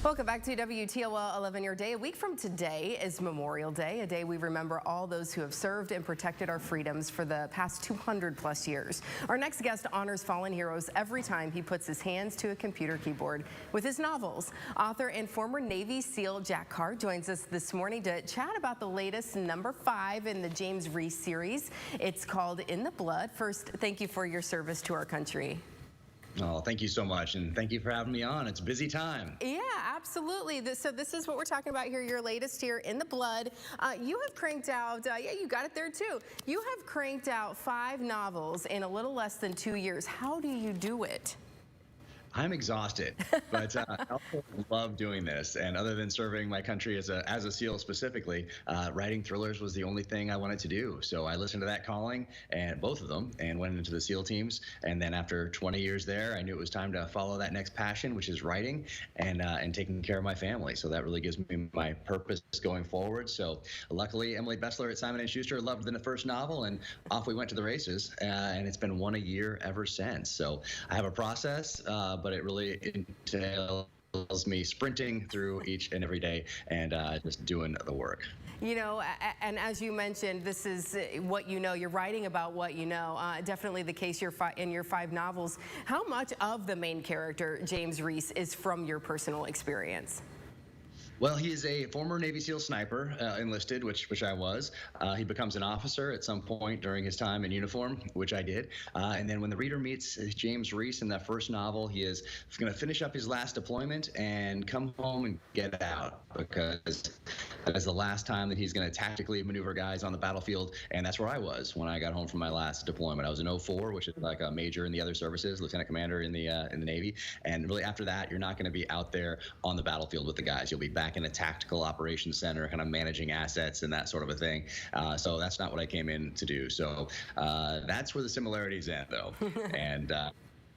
Welcome back to WTOL 11 Your Day. A week from today is Memorial Day, a day we remember all those who have served and protected our freedoms for the past 200 plus years. Our next guest honors fallen heroes every time he puts his hands to a computer keyboard with his novels. Author and former Navy SEAL Jack Carr joins us this morning to chat about the latest #5 in the James Reese series. It's called In the Blood. First, thank you for your service to our country. Oh, thank you so much, and thank you for having me on. It's a busy time. Yeah, absolutely. So this is what we're talking about here, your latest here, In the Blood. You have cranked out, yeah, you got it there too. You have cranked out 5 novels in a little less than 2 years. How do you do it? I'm exhausted, but I also love doing this. And other than serving my country as a SEAL specifically, writing thrillers was the only thing I wanted to do. So I listened to that calling, and both of them, and went into the SEAL teams. And then after 20 years there, I knew it was time to follow that next passion, which is writing and taking care of my family. So that really gives me my purpose going forward. So luckily, Emily Bessler at Simon & Schuster loved the first novel, and off we went to the races. And it's been one a year ever since. So I have a process, but it really entails me sprinting through each and every day and just doing the work. You know, and as you mentioned, this is what you know. You're writing about what you know. Definitely the case in your 5 novels. How much of the main character, James Reese, is from your personal experience? Well, he is a former Navy SEAL sniper, enlisted, which I was. He becomes an officer at some point during his time in uniform, which I did. And then when the reader meets James Reese in that first novel, he is going to finish up his last deployment and come home and get out, because that is the last time that he's going to tactically maneuver guys on the battlefield. And that's where I was when I got home from my last deployment. I was in 04, which is like a major in the other services, lieutenant commander in the Navy. And really after that, you're not going to be out there on the battlefield with the guys. You'll be back in a tactical operations center, kind of managing assets and that sort of a thing. So that's not what I came in to do. So that's where the similarities end, though. And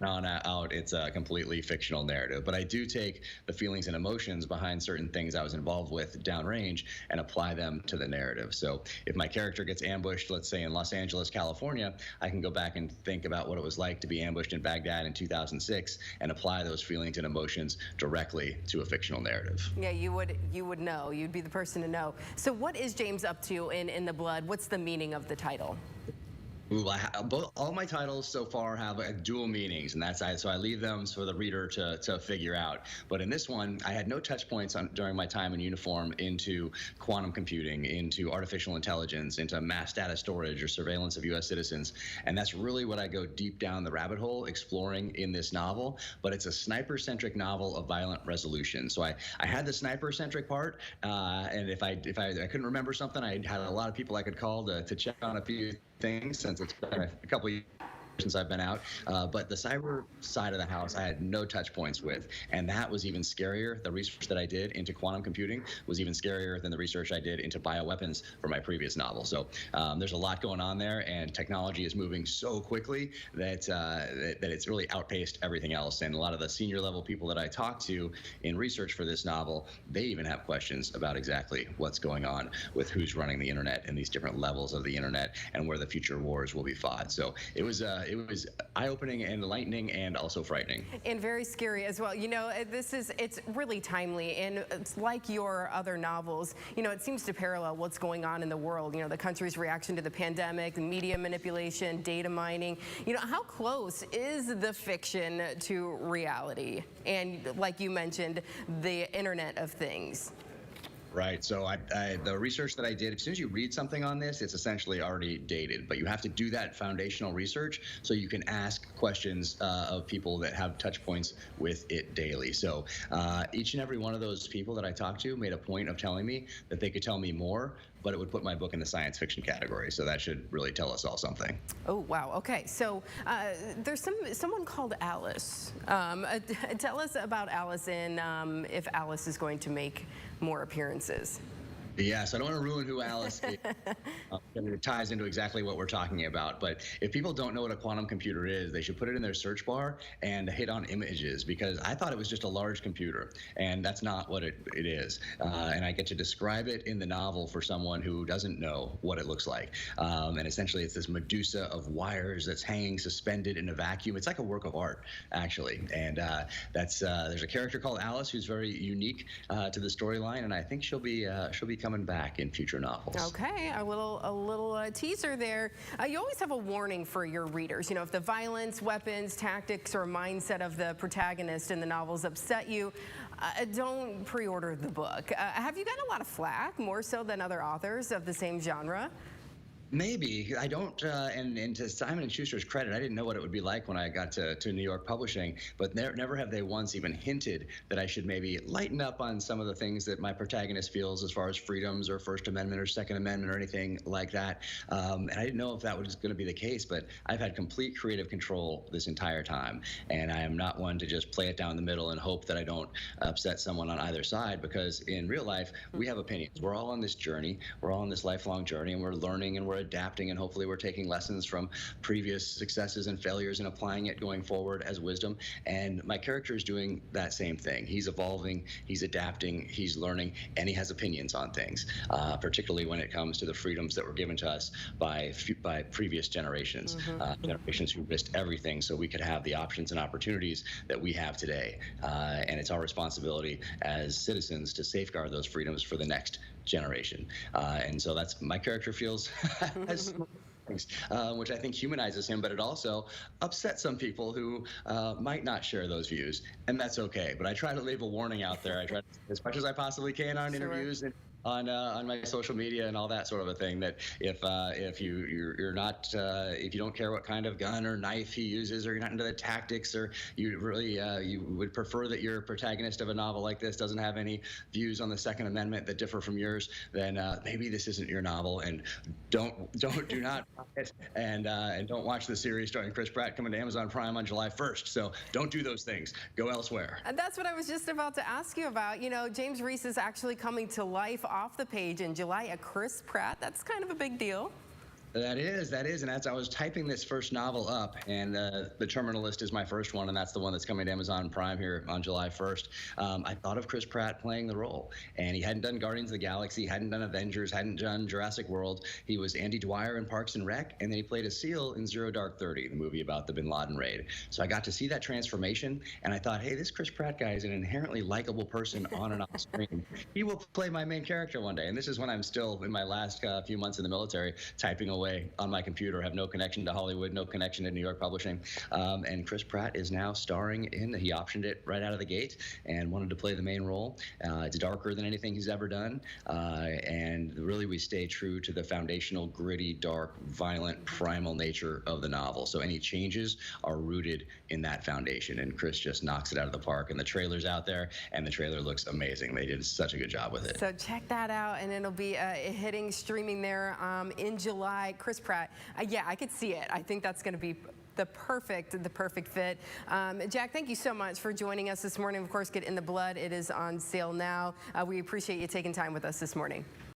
on out, it's a completely fictional narrative. But I do take the feelings and emotions behind certain things I was involved with downrange and apply them to the narrative. So if my character gets ambushed, let's say in Los Angeles, California, I can go back and think about what it was like to be ambushed in Baghdad in 2006 and apply those feelings and emotions directly to a fictional narrative. Yeah, you would know. You'd be the person to know. So what is James up to in the Blood? What's the meaning of the title? Ooh, all my titles so far have dual meanings, and so I leave them for the reader to figure out. But in this one, I had no touch points during my time in uniform into quantum computing, into artificial intelligence, into mass data storage or surveillance of U.S. citizens. And that's really what I go deep down the rabbit hole exploring in this novel. But it's a sniper-centric novel of violent resolution. So I had the sniper-centric part, and if I couldn't remember something, I had a lot of people I could call to check on a few things, since it's been a couple of years since I've been out. But the cyber side of the house I had no touch points with, and that was even scarier. The research that I did into quantum computing was even scarier than the research I did into bioweapons for my previous novel. So there's a lot going on there, and technology is moving so quickly that it's really outpaced everything else. And a lot of the senior level people that I talked to in research for this novel, they even have questions about exactly what's going on with who's running the internet and these different levels of the internet and where the future wars will be fought. So it was eye-opening and enlightening and also frightening. And very scary as well. You know, it's really timely, and it's like your other novels. You know, it seems to parallel what's going on in the world. You know, the country's reaction to the pandemic, media manipulation, data mining. You know, how close is the fiction to reality? And like you mentioned, the Internet of Things. Right. So the research that I did, as soon as you read something on this, it's essentially already dated. But you have to do that foundational research so you can ask questions of people that have touch points with it daily. So each and every one of those people that I talked to made a point of telling me that they could tell me more, but it would put my book in the science fiction category. So that should really tell us all something. Oh, wow. Okay. So there's someone called Alice. Tell us about Alice and if Alice is going to make more appearances. Yes, I don't want to ruin who Alice is. It ties into exactly what we're talking about. But if people don't know what a quantum computer is, they should put it in their search bar and hit on images, because I thought it was just a large computer, and that's not what it is. And I get to describe it in the novel for someone who doesn't know what it looks like. And essentially, it's this Medusa of wires that's hanging suspended in a vacuum. It's like a work of art, actually. And there's a character called Alice who's very unique to the storyline, and I think she'll be coming back in future novels. Okay, a little teaser there. You always have a warning for your readers. You know, if the violence, weapons, tactics, or mindset of the protagonist in the novels upset you, don't pre-order the book. Have you gotten a lot of flack, more so than other authors of the same genre? Maybe. I don't, and to Simon & Schuster's credit, I didn't know what it would be like when I got to New York Publishing, but never have they once even hinted that I should maybe lighten up on some of the things that my protagonist feels as far as freedoms or First Amendment or Second Amendment or anything like that. And I didn't know if that was going to be the case, but I've had complete creative control this entire time, and I am not one to just play it down the middle and hope that I don't upset someone on either side, because in real life, we have opinions. We're all on this journey. We're all on this lifelong journey, and we're learning and we're adapting, and hopefully we're taking lessons from previous successes and failures and applying it going forward as wisdom. And my character is doing that same thing. He's evolving, he's adapting, he's learning, and he has opinions on things, particularly when it comes to the freedoms that were given to us by previous generations, generations who risked everything so we could have the options and opportunities that we have today. And it's our responsibility as citizens to safeguard those freedoms for the next generation. And so that's my character feels as things, which I think humanizes him, but it also upsets some people who might not share those views, and that's okay. But I try to leave a warning out there. I try to, as much as I possibly can on interviews and on my social media and all that sort of a thing, that if you're not if you don't care what kind of gun or knife he uses, or you're not into the tactics, or you really you would prefer that your protagonist of a novel like this doesn't have any views on the Second Amendment that differ from yours, then maybe this isn't your novel, and do not buy it, and don't watch the series starring Chris Pratt coming to Amazon Prime on July 1st. So don't do those things. Go elsewhere. And that's what I was just about to ask you about. You know, James Reese is actually coming to life off the page in July. A Chris Pratt, that's kind of a big deal. That is, and as I was typing this first novel up, and the Terminalist is my first one, and that's the one that's coming to Amazon Prime here on July 1st, I thought of Chris Pratt playing the role. And he hadn't done Guardians of the Galaxy, hadn't done Avengers, hadn't done Jurassic World. He was Andy Dwyer in Parks and Rec, and then he played a SEAL in Zero Dark 30, the movie about the Bin Laden raid. So I got to see that transformation, and I thought, hey, this Chris Pratt guy is an inherently likable person on and off screen. He will play my main character one day. And this is when I'm still in my last few months in the military, typing away on my computer, have no connection to Hollywood, no connection to New York Publishing. And Chris Pratt is now starring in, he optioned it right out of the gate and wanted to play the main role. It's darker than anything he's ever done. And really we stay true to the foundational, gritty, dark, violent, primal nature of the novel. So any changes are rooted in that foundation. And Chris just knocks it out of the park. And the trailer's out there, and the trailer looks amazing. They did such a good job with it. So check that out, and it'll be hitting streaming there in July. Chris Pratt, yeah, I could see it. I think that's going to be the perfect fit. Jack, thank you so much for joining us this morning. Of course, Get in the Blood. It is on sale now. We appreciate you taking time with us this morning.